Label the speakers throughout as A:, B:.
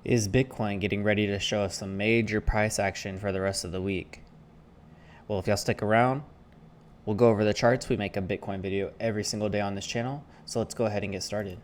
A: Is Bitcoin getting ready to show us some major price action for the rest of the week? Well, if y'all stick around, we'll go over the charts. We make a Bitcoin video every single day on this channel, so let's go ahead and get started.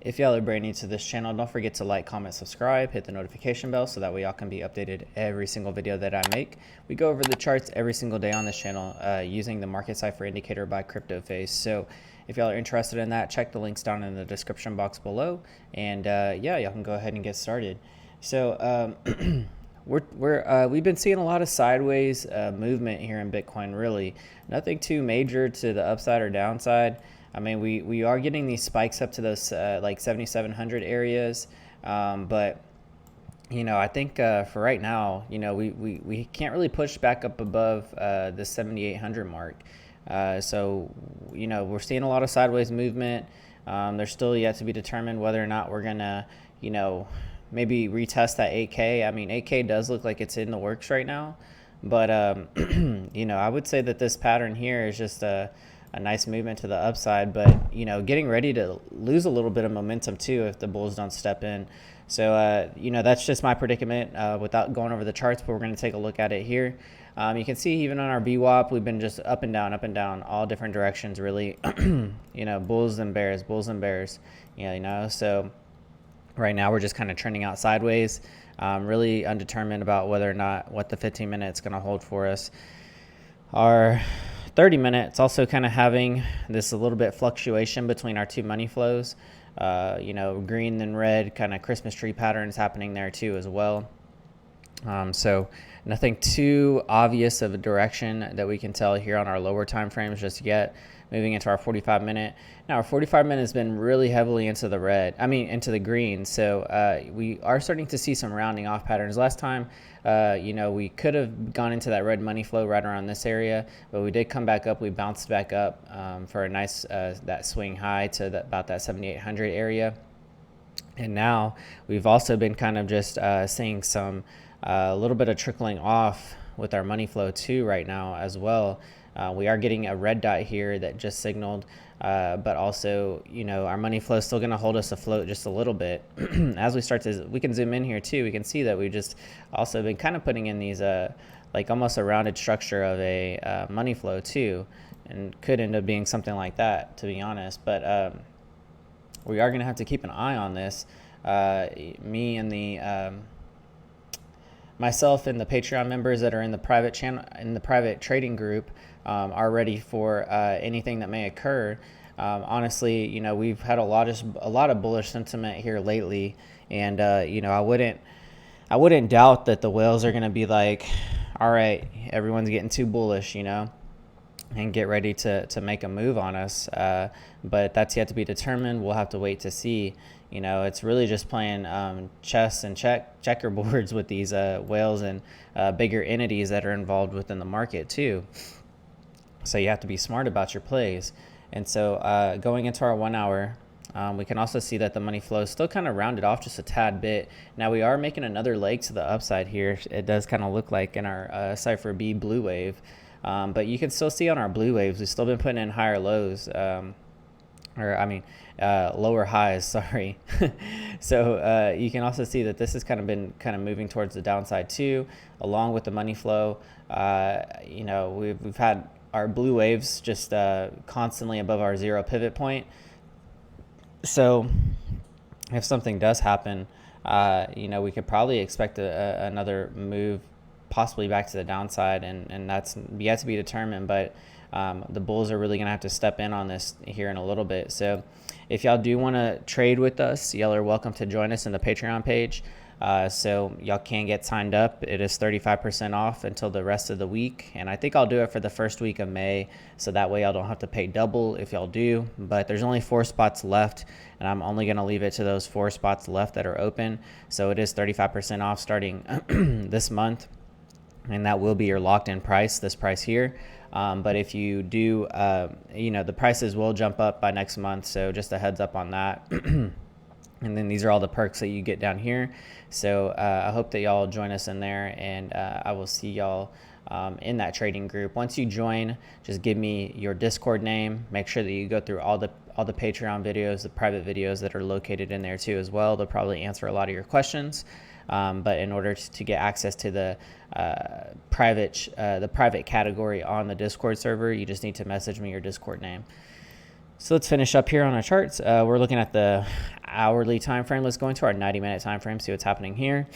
A: If y'all are brand new to this channel, don't forget to like, comment, subscribe, hit the notification bell so that way y'all can be updated every single video that I make. We go over the charts every single day on this channel using the market Cipher indicator by CryptoFace. So if y'all are interested in that, check the links down in the description box below. And yeah, y'all can go ahead and get started. So we've been seeing a lot of sideways movement here in Bitcoin, really. Nothing too major to the upside or downside. I mean, we are getting these spikes up to those like 7,700 areas, but you know, I think for right now, you know, we can't really push back up above the 7,800 mark. So you know, we're seeing a lot of sideways movement. There's still yet to be determined whether or not we're gonna, you know, maybe retest that 8K. I mean, 8K does look like it's in the works right now, but you know, I would say that this pattern here is just a nice movement to the upside, but you know, getting ready to lose a little bit of momentum too if the bulls don't step in. So you know, that's just my predicament without going over the charts, but we're going to take a look at it here. You can see even on our VWAP, we've been just up and down, all different directions, really. You know, bulls and bears, yeah, you know. So right now we're just kind of trending out sideways, really undetermined about whether or not what the 15 minutes going to hold for us. Our 30 minutes also kind of having this a little bit fluctuation between our two money flows. You know, green and red kind of Christmas tree patterns happening there too as well. So nothing too obvious of a direction that we can tell here on our lower time frames just yet. Moving into our 45 minute. Now our 45 minute has been really heavily into the red, into the green. So we are starting to see some rounding off patterns. Last time, you know, we could have gone into that red money flow right around this area, but we did come back up. We bounced back up for a nice, that swing high to about that 7,800 area. And now we've also been kind of just seeing some, a little bit of trickling off with our money flow too right now as well. We are getting a red dot here that just signaled, but also, you know, our money flow is still going to hold us afloat just a little bit. As we start to, we can zoom in here too. We can see that we just also been kind of putting in these, like almost a rounded structure of a money flow too, and could end up being something like that, to be honest. But we are going to have to keep an eye on this. Me and the myself and the Patreon members that are in the private channel, in the private trading group, are ready for anything that may occur. Honestly, you know, we've had a lot of bullish sentiment here lately, and you know, I wouldn't doubt that the whales are going to be like, all right, everyone's getting too bullish, you know, and get ready to make a move on us. But that's yet to be determined. We'll have to wait to see. You know, it's really just playing chess and checkerboards with these whales and bigger entities that are involved within the market too. So you have to be smart about your plays. And so going into our 1 hour, we can also see that the money flow is still kind of rounded off just a tad bit. Now we are making another leg to the upside here. It does kind of look like in our Cipher B blue wave. But you can still see on our blue waves, we've still been putting in higher lows. Lower highs, sorry. So you can also see that this has kind of been moving towards the downside too, along with the money flow. You know, we've had our blue waves just constantly above our zero pivot point. So if something does happen, you know, we could probably expect another move, possibly back to the downside, and that's yet to be determined. But the bulls are really going to have to step in on this here in a little bit. So if y'all do want to trade with us, y'all are welcome to join us in the Patreon page. So y'all can get signed up. It is 35% off until the rest of the week. And I think I'll do it for the first week of May. So that way y'all don't have to pay double if y'all do. But there's only 4 spots left, and I'm only going to leave it to those 4 spots left that are open. So it is 35% off starting this month. And that will be your locked in price, this price here. But if you do, you know, the prices will jump up by next month. So just a heads up on that. And then these are all the perks that you get down here. So I hope that y'all join us in there, and I will see y'all in that trading group. Once you join, just give me your Discord name. Make sure that you go through all the Patreon videos, the private videos that are located in there too as well. They'll probably answer a lot of your questions. But in order to get access to the private category on the Discord server, you just need to message me your Discord name. So let's finish up here on our charts. We're looking at the hourly time frame. Let's go into our 90-minute time frame, see what's happening here.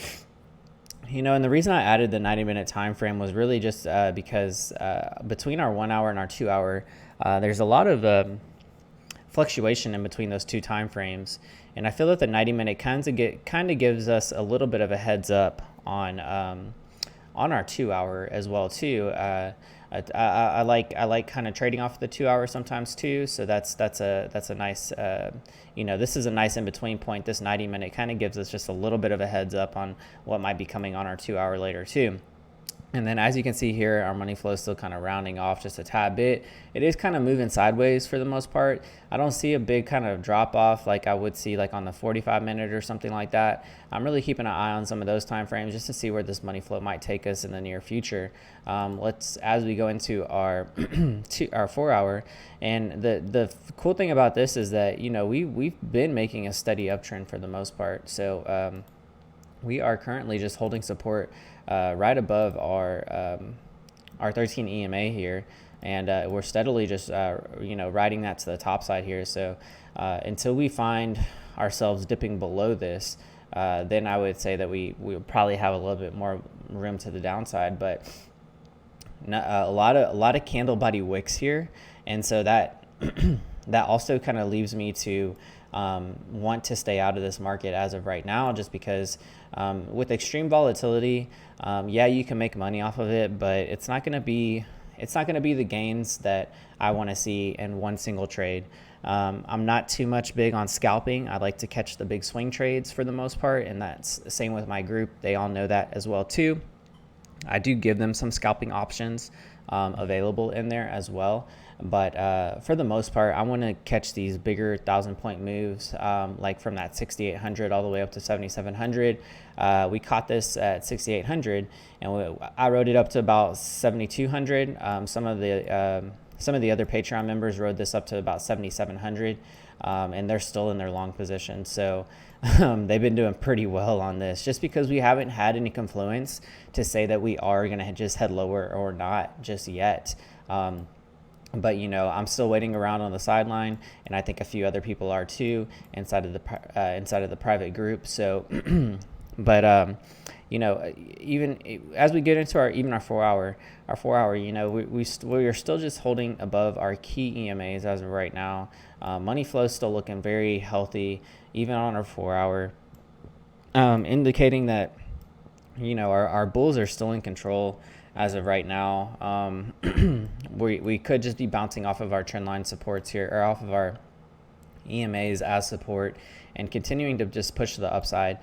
A: And the reason I added the 90-minute time frame was really just because between our 1 hour and our 2 hour, there's a lot of fluctuation in between those two time frames, and I feel that the 90-minute kind of gives us a little bit of a heads up on our 2 hour as well too. I like kind of trading off the 2 hour sometimes too. So that's a nice, this is a nice in between point. This 90-minute kind of gives us just a little bit of a heads up on what might be coming on our 2 hour later too. And then as you can see here, our money flow is still kind of rounding off just a tad bit. It is kind of moving sideways for the most part. I don't see a big kind of drop off like I would see like on the 45-minute or something like that. I'm really keeping an eye on some of those time frames just to see where this money flow might take us in the near future. As we go into our 4 hour, and the cool thing about this is that we've been making a steady uptrend for the most part. So we are currently just holding support right above our 13 EMA here, and we're steadily just riding that to the top side here. So until we find ourselves dipping below this, then I would say that we would probably have a little bit more room to the downside. But a lot of candle body wicks here, and so that that also kind of leaves me to want to stay out of this market as of right now, just because with extreme volatility, yeah, you can make money off of it, but it's not going to be the gains that I want to see in one single trade. I'm not too much big on scalping. I like to catch the big swing trades for the most part, and that's the same with my group. They all know that as well too. I do give them some scalping options available in there as well. But for the most part, I want to catch these bigger 1,000-point moves, like from that 6,800 all the way up to 7,700. We caught this at 6,800, and I rode it up to about 7,200. Some of the other Patreon members rode this up to about 7,700, and they're still in their long position. So they've been doing pretty well on this, just because we haven't had any confluence to say that we are going to just head lower or not just yet. But I'm still waiting around on the sideline, and I think a few other people are too inside of the private group. So, but even as we get into our 4 hour, we are still just holding above our key EMAs as of right now. Money flow is still looking very healthy, even on our 4 hour, indicating that our bulls are still in control as of right now. We could just be bouncing off of our trend line supports here, or off of our EMAs as support, and continuing to just push to the upside.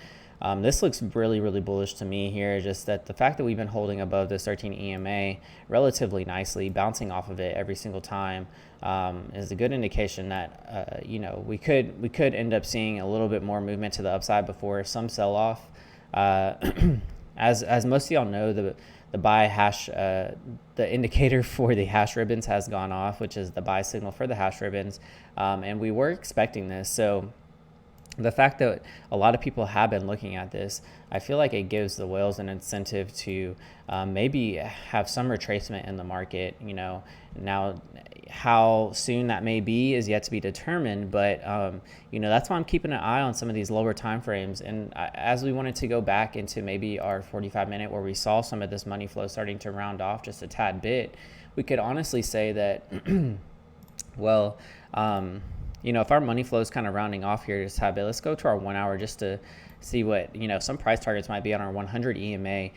A: This looks really, really bullish to me here. Just that the fact that we've been holding above this 13 EMA relatively nicely, bouncing off of it every single time, is a good indication that we could end up seeing a little bit more movement to the upside before some sell off. As most of y'all know, the buy hash, the indicator for the hash ribbons has gone off, which is the buy signal for the hash ribbons, and we were expecting this. So the fact that a lot of people have been looking at this, I feel like it gives the whales an incentive to maybe have some retracement in the market. Now how soon that may be is yet to be determined, but that's why I'm keeping an eye on some of these lower time frames. And as we wanted to go back into maybe our 45-minute, where we saw some of this money flow starting to round off just a tad bit, we could honestly say that well, if our money flow is kind of rounding off here just a tad bit, let's go to our 1 hour just to see what some price targets might be on our 100 EMA,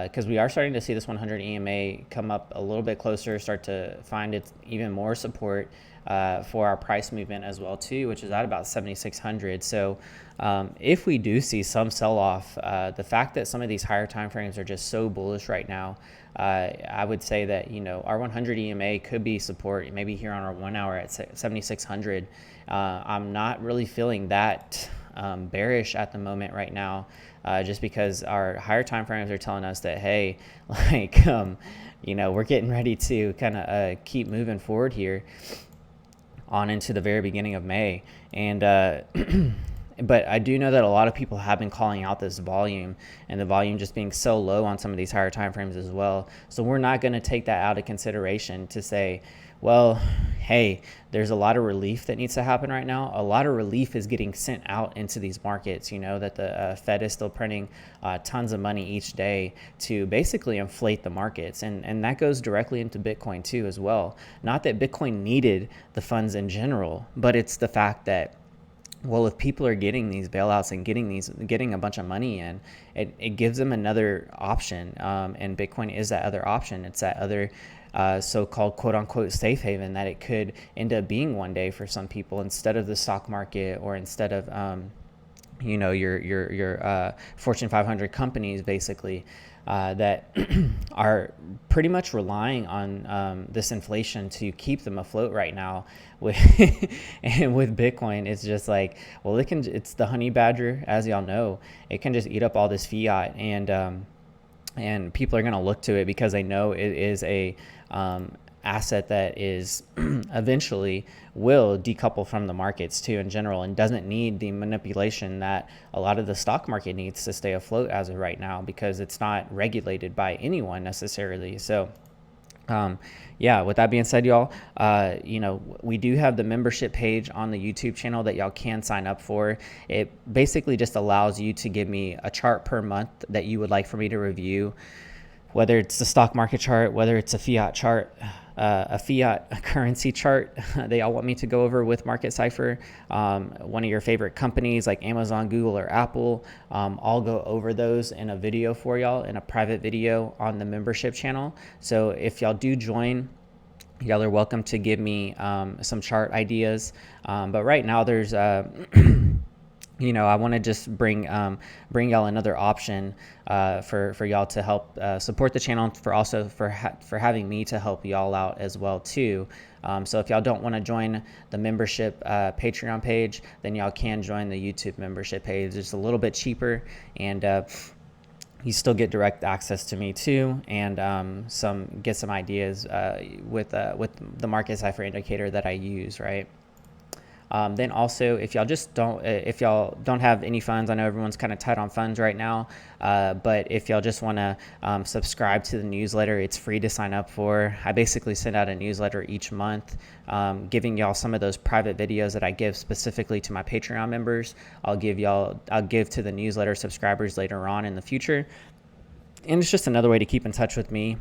A: because we are starting to see this 100 EMA come up a little bit closer, start to find its even more support for our price movement as well too, which is at about 7,600. So if we do see some sell-off, the fact that some of these higher time frames are just so bullish right now, I would say that our 100 EMA could be support maybe here on our 1 hour at 7,600. I'm not really feeling that bearish at the moment right now, just because our higher time frames are telling us that, hey, like, we're getting ready to kind of keep moving forward here on into the very beginning of May. And but I do know that a lot of people have been calling out this volume, and the volume just being so low on some of these higher time frames as well. So we're not going to take that out of consideration to say, well, hey, there's a lot of relief that needs to happen right now. A lot of relief is getting sent out into these markets, that the Fed is still printing tons of money each day to basically inflate the markets. And that goes directly into Bitcoin too as well. Not that Bitcoin needed the funds in general, but it's the fact that, well, if people are getting these bailouts and getting a bunch of money in, it gives them another option. And Bitcoin is that other option. It's that other so-called quote unquote safe haven that it could end up being one day for some people, instead of the stock market, or instead of your Fortune 500 companies, basically, that are pretty much relying on this inflation to keep them afloat right now. And with Bitcoin, it's just like, well, it's the honey badger, as y'all know. It can just eat up all this fiat, and people are going to look to it because they know it is a asset that is eventually will decouple from the markets too in general, and doesn't need the manipulation that a lot of the stock market needs to stay afloat as of right now, because it's not regulated by anyone necessarily. So yeah, with that being said, y'all, we do have the membership page on the YouTube channel that y'all can sign up for. It basically just allows you to give me a chart per month that you would like for me to review, whether it's the stock market chart, whether it's a fiat chart, a fiat currency chart that y'all want me to go over with Market Cipher, one of your favorite companies like Amazon, Google, or Apple. I'll go over those in a video for y'all, in a private video on the membership channel. So if y'all do join, y'all are welcome to give me some chart ideas. But right now there's I want to just bring y'all another option for y'all to help support the channel, for having me to help y'all out as well too. So if y'all don't want to join the membership Patreon page, then y'all can join the YouTube membership page. It's a little bit cheaper, and you still get direct access to me too, and get some ideas with the Market Cipher indicator that I use, right? Then also, if y'all don't have any funds, I know everyone's kind of tight on funds right now, but if y'all just want to subscribe to the newsletter, it's free to sign up for. I basically send out a newsletter each month, giving y'all some of those private videos that I give specifically to my Patreon members. I'll give to the newsletter subscribers later on in the future. And it's just another way to keep in touch with me.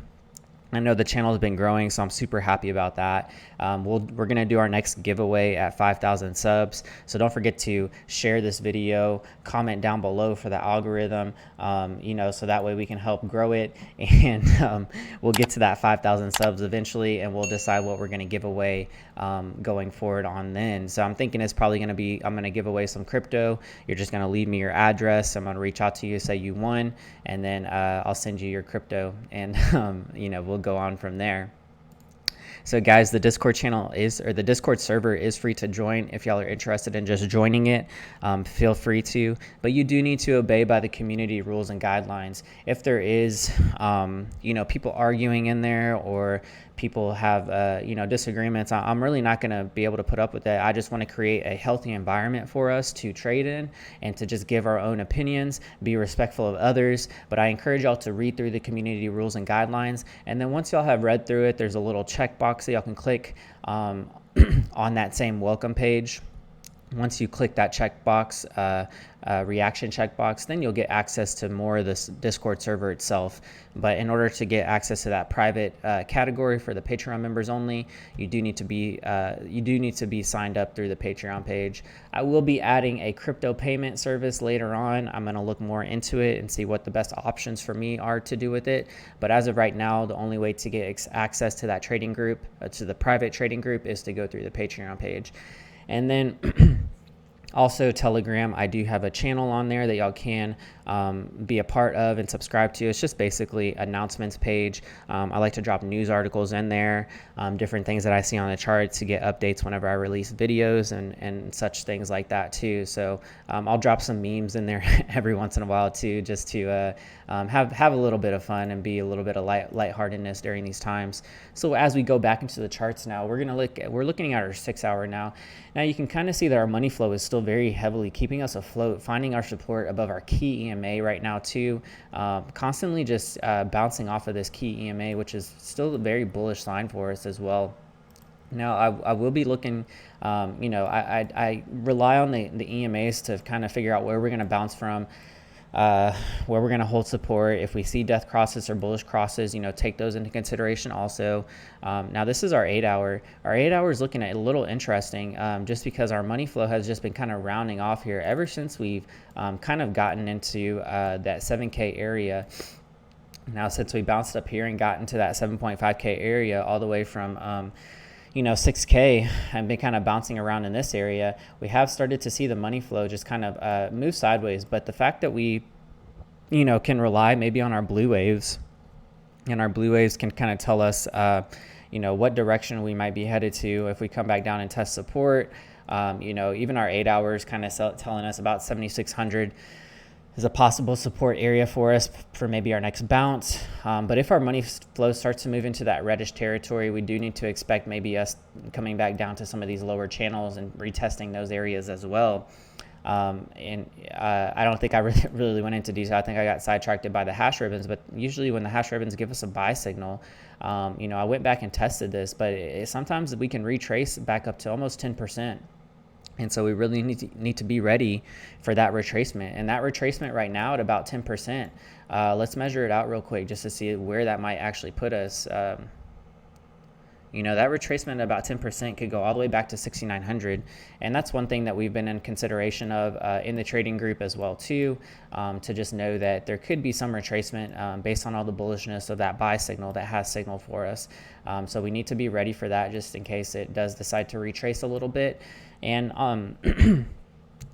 A: I know the channel has been growing, so I'm super happy about that. We're going to do our next giveaway at 5,000 subs. So don't forget to share this video, comment down below for the algorithm, so that way we can help grow it. And we'll get to that 5,000 subs eventually, and we'll decide what we're going to give away going forward on then. So I'm thinking it's probably going to be, I'm going to give away some crypto. You're just going to leave me your address. I'm going to reach out to you, say you won, and then I'll send you your crypto, and we'll go on from there. So guys, the Discord the Discord server is free to join. If y'all are interested in just joining it, feel free to, but you do need to obey by the community rules and guidelines. If there is, people arguing in there, or people have, disagreements, I'm really not going to be able to put up with that. I just want to create a healthy environment for us to trade in, and to just give our own opinions, be respectful of others. But I encourage y'all to read through the community rules and guidelines. And then once y'all have read through it, there's a little checkbox that y'all can click on that same welcome page. Once you click that checkbox, reaction checkbox, then you'll get access to more of this Discord server itself. But in order to get access to that private category for the Patreon members only, you do need to be signed up through the Patreon page. I will be adding a crypto payment service later on. I'm going to look more into it and see what the best options for me are to do with it. But as of right now, the only way to get access to that trading group, to the private trading group, is to go through the Patreon page. And then Also, Telegram, I do have a channel on there that y'all can be a part of and subscribe to. It's just basically announcements page. I like to drop news articles in there, different things that I see on the charts to get updates whenever I release videos and such things like that too. So I'll drop some memes in there every once in a while too, just to have a little bit of fun and be a little bit of lightheartedness during these times. So as we go back into the charts now, we're looking at our 6 hour now. Now you can kind of see that our money flow is still very heavily keeping us afloat, finding our support above our key EMA right now too, constantly just bouncing off of this key EMA, which is still a very bullish sign for us as well. Now, I will be looking, I rely on the EMAs to kind of figure out where we're going to bounce from, where we're going to hold support. If we see death crosses or bullish crosses, take those into consideration also. Now this is our 8 hour. Our 8 hour is looking at a little interesting, just because our money flow has just been kind of rounding off here ever since we've kind of gotten into that 7K area. Now, since we bounced up here and got into that 7.5K area all the way from 6K and been kind of bouncing around in this area, we have started to see the money flow just kind of move sideways. But the fact that we, can rely maybe on our blue waves, and our blue waves can kind of tell us, what direction we might be headed to if we come back down and test support. Even our 8 hours kind of telling us about 7,600 is a possible support area for us for maybe our next bounce. But if our money flow starts to move into that reddish territory, we do need to expect maybe us coming back down to some of these lower channels and retesting those areas as well. I don't think I really went into detail. I think I got sidetracked by the hash ribbons, but usually when the hash ribbons give us a buy signal, I went back and tested this, but sometimes we can retrace back up to almost 10%. And so we really need to be ready for that retracement. And that retracement right now at about 10%, let's measure it out real quick just to see where that might actually put us. That retracement at about 10% could go all the way back to 6,900. And that's one thing that we've been in consideration of in the trading group as well too, to just know that there could be some retracement based on all the bullishness of that buy signal that has signaled for us. So we need to be ready for that just in case it does decide to retrace a little bit. And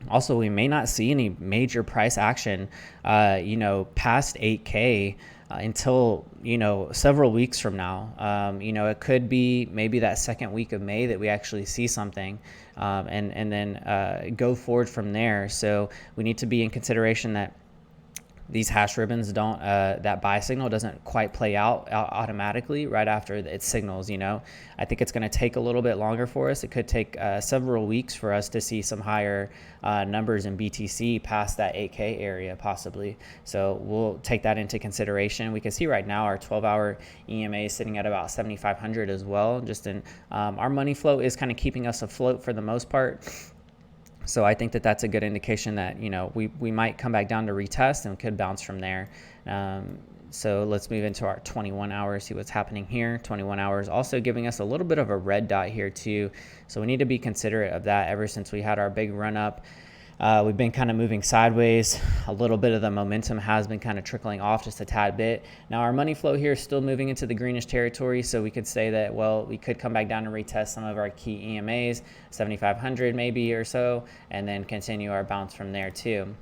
A: also, we may not see any major price action, past 8K until, several weeks from now. It could be maybe that second week of May that we actually see something, and then go forward from there. So we need to be in consideration that these hash ribbons don't, that buy signal doesn't quite play out automatically right after it signals. I think it's going to take a little bit longer for us. It could take several weeks for us to see some higher numbers in BTC past that 8K area possibly. So we'll take that into consideration. We can see right now our 12-hour EMA is sitting at about 7,500 as well. Just in our money flow is kind of keeping us afloat for the most part. So I think that that's a good indication that, we might come back down to retest and could bounce from there. So let's move into our 21 hours, see what's happening here. 21 hours also giving us a little bit of a red dot here too. So we need to be considerate of that. Ever since we had our big run up, we've been kind of moving sideways. A little bit of the momentum has been kind of trickling off just a tad bit. Now our money flow here is still moving into the greenish territory. So we could say that, well, we could come back down and retest some of our key EMAs, 7,500 maybe or so, and then continue our bounce from there too.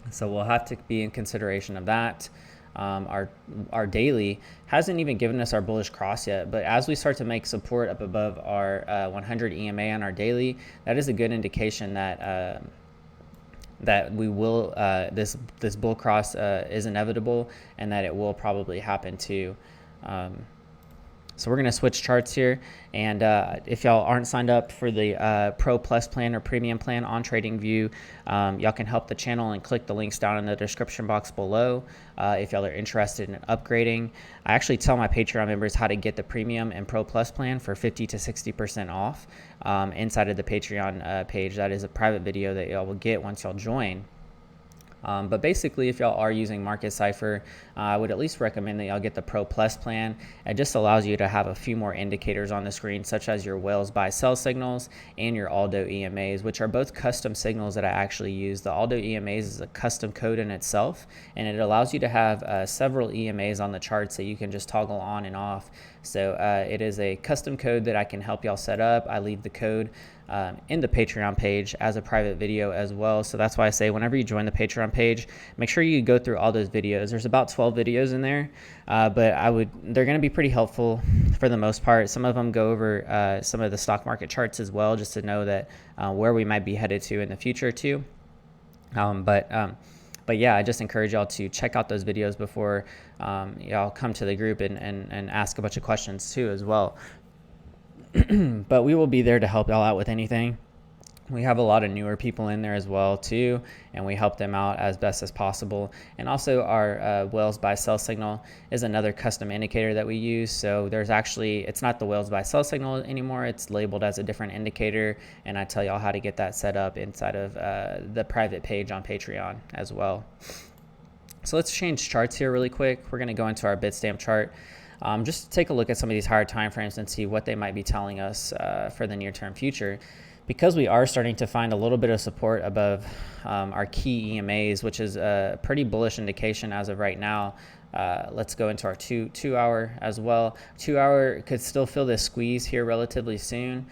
A: So we'll have to be in consideration of that. Our daily hasn't even given us our bullish cross yet, but as we start to make support up above our 100 EMA on our daily, that is a good indication that that we will this bull cross is inevitable, and that it will probably happen too. So we're going to switch charts here. And if y'all aren't signed up for the Pro Plus plan or Premium plan on TradingView, y'all can help the channel and click the links down in the description box below if y'all are interested in upgrading. I actually tell my Patreon members how to get the Premium and Pro Plus plan for 50 to 60% off inside of the Patreon page. That is a private video that y'all will get once y'all join. But basically, if y'all are using Market Cipher, I would at least recommend that y'all get the Pro Plus plan. It just allows you to have a few more indicators on the screen, such as your whales buy sell signals and your Aldo EMAs, which are both custom signals that I actually use. The Aldo EMAs is a custom code in itself, and it allows you to have several EMAs on the charts that you can just toggle on and off. So it is a custom code that I can help y'all set up. I leave the code in the Patreon page as a private video as well. So that's why I say whenever you join the Patreon page, make sure you go through all those videos. There's about 12 videos in there, but they're going to be pretty helpful for the most part. Some of them go over some of the stock market charts as well, just to know that where we might be headed to in the future too. But yeah, I just encourage y'all to check out those videos before y'all come to the group and ask a bunch of questions too as well. But we will be there to help y'all out with anything. We have a lot of newer people in there as well too, and we help them out as best as possible. And also our whales buy sell signal is another custom indicator that we use. So it's not the whales buy sell signal anymore. It's labeled as a different indicator, and I tell y'all how to get that set up inside of the private page on Patreon as well. So let's change charts here really quick. We're going to go into our Bitstamp chart. Just take a look at some of these higher time frames and see what they might be telling us for the near-term future. Because we are starting to find a little bit of support above our key EMAs, which is a pretty bullish indication as of right now. Let's go into our two hour as well. 2 hour could still feel this squeeze here relatively soon.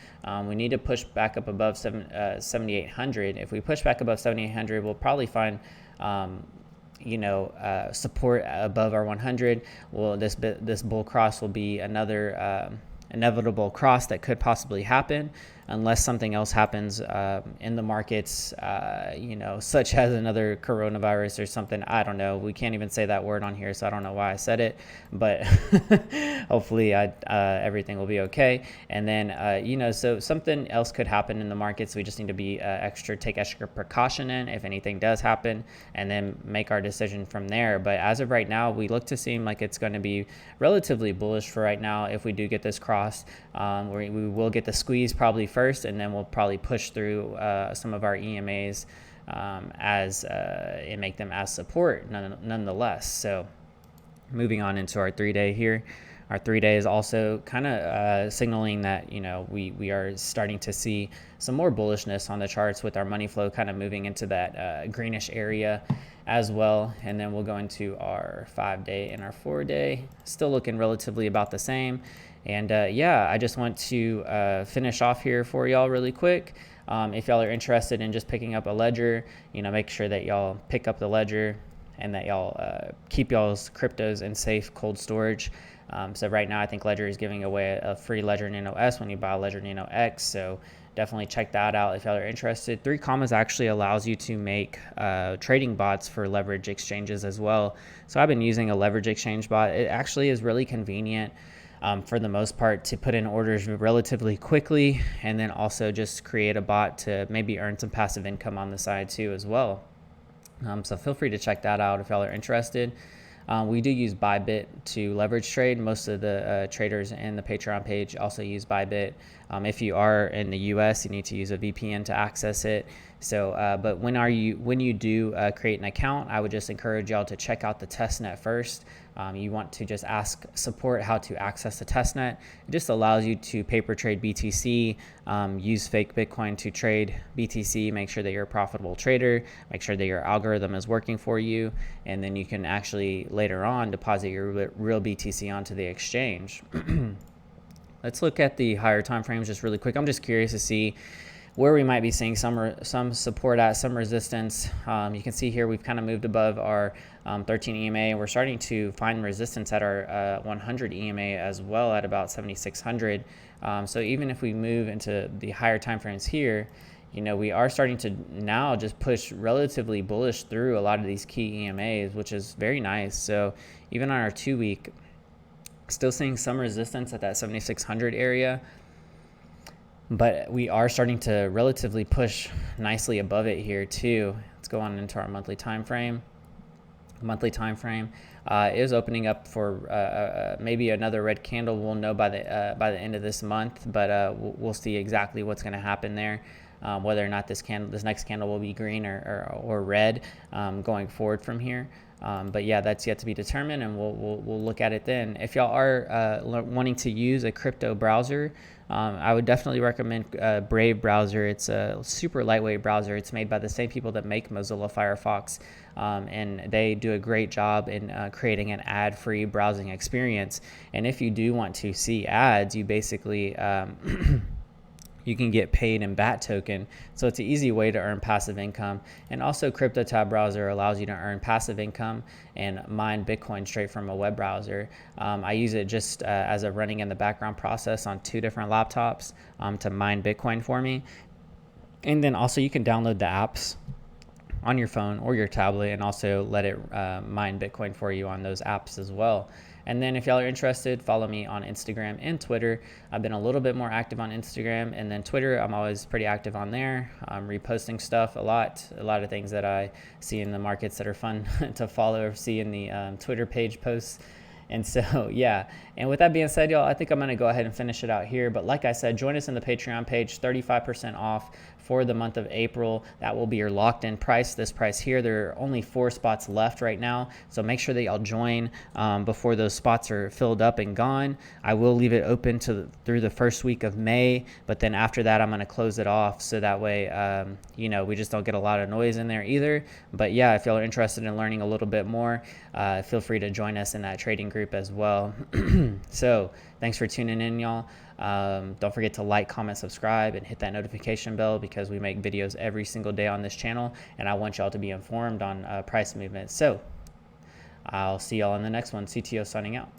A: We need to push back up above 7,800. If we push back above 7,800, we'll probably find support above our 100. Well, this bull cross will be another inevitable cross that could possibly happen unless something else happens in the markets, such as another coronavirus or something. I don't know. We can't even say that word on here, so I don't know why I said it, but hopefully everything will be okay. And then, so something else could happen in the markets. We just need to be take extra precaution if anything does happen, and then make our decision from there. But as of right now, we look to seem like it's going to be relatively bullish for right now. If we do get this cross, we will get the squeeze probably first, and then we'll probably push through some of our EMAs and make them as support nonetheless. So moving on into our 3-day here. Our 3-day is also kind of signaling that, we are starting to see some more bullishness on the charts with our money flow kind of moving into that greenish area as well. And then we'll go into our 5-day and our 4-day, still looking relatively about the same. And I just want to finish off here for y'all really quick. If y'all are interested in just picking up a ledger, make sure that y'all pick up the ledger and that y'all keep y'all's cryptos in safe cold storage. So right now, I think Ledger is giving away a free Ledger Nano S when you buy a Ledger Nano X. So definitely check that out if y'all are interested. 3 commas actually allows you to make trading bots for leverage exchanges as well. So I've been using a leverage exchange bot. It actually is really convenient for the most part to put in orders relatively quickly, and then also just create a bot to maybe earn some passive income on the side too as well. So feel free to check that out if y'all are interested. We do use Bybit to leverage trade. Most of the traders in the Patreon page also use Bybit. If you are in the US, you need to use a VPN to access it. So, but when you do create an account, I would just encourage y'all to check out the testnet first. You want to just ask support how to access the testnet. It just allows you to paper trade BTC, use fake Bitcoin to trade BTC, make sure that you're a profitable trader, make sure that your algorithm is working for you, and then you can actually later on deposit your real BTC onto the exchange. Let's look at the higher time frames just really quick. I'm just curious to see where we might be seeing some support at, some resistance. You can see here we've kind of moved above our 13 EMA, and we're starting to find resistance at our 100 EMA as well at about 7,600. So even if we move into the higher time frames here, we are starting to now just push relatively bullish through a lot of these key EMAs, which is very nice. So even on our 2-week, still seeing some resistance at that 7,600 area. But we are starting to relatively push nicely above it here too. Let's go on into our monthly time frame. Monthly time frame is opening up for maybe another red candle. We'll know by the end of this month, but we'll see exactly what's going to happen there. Whether or not this next candle will be green or red going forward from here. But yeah, that's yet to be determined, and we'll look at it then. If y'all are wanting to use a crypto browser, I would definitely recommend Brave browser. It's a super lightweight browser. It's made by the same people that make Mozilla Firefox, and they do a great job in creating an ad-free browsing experience. And if you do want to see ads, you basically you can get paid in BAT token. So it's an easy way to earn passive income. And also CryptoTab browser allows you to earn passive income and mine Bitcoin straight from a web browser. I use it just as a running in the background process on 2 different laptops to mine Bitcoin for me. And then also you can download the apps on your phone or your tablet and also let it mine Bitcoin for you on those apps as well. And then if y'all are interested, follow me on Instagram and Twitter. I've been a little bit more active on Instagram, and then Twitter, I'm always pretty active on there. I'm reposting stuff a lot of things that I see in the markets that are fun to follow or see in the Twitter page posts. And so, yeah. And with that being said, y'all, I think I'm going to go ahead and finish it out here. But like I said, join us in the Patreon page, 35% off for the month of April. That will be your locked in price, this price here. There are only 4 spots left right now. So make sure that y'all join before those spots are filled up and gone. I will leave it open through the first week of May. But then after that, I'm going to close it off. So that way, we just don't get a lot of noise in there either. But yeah, if y'all are interested in learning a little bit more, feel free to join us in that trading group as well. So thanks for tuning in, y'all. Don't forget to like, comment, subscribe, and hit that notification bell because we make videos every single day on this channel, and I want y'all to be informed on price movements. So I'll see y'all in the next one. CTO signing out.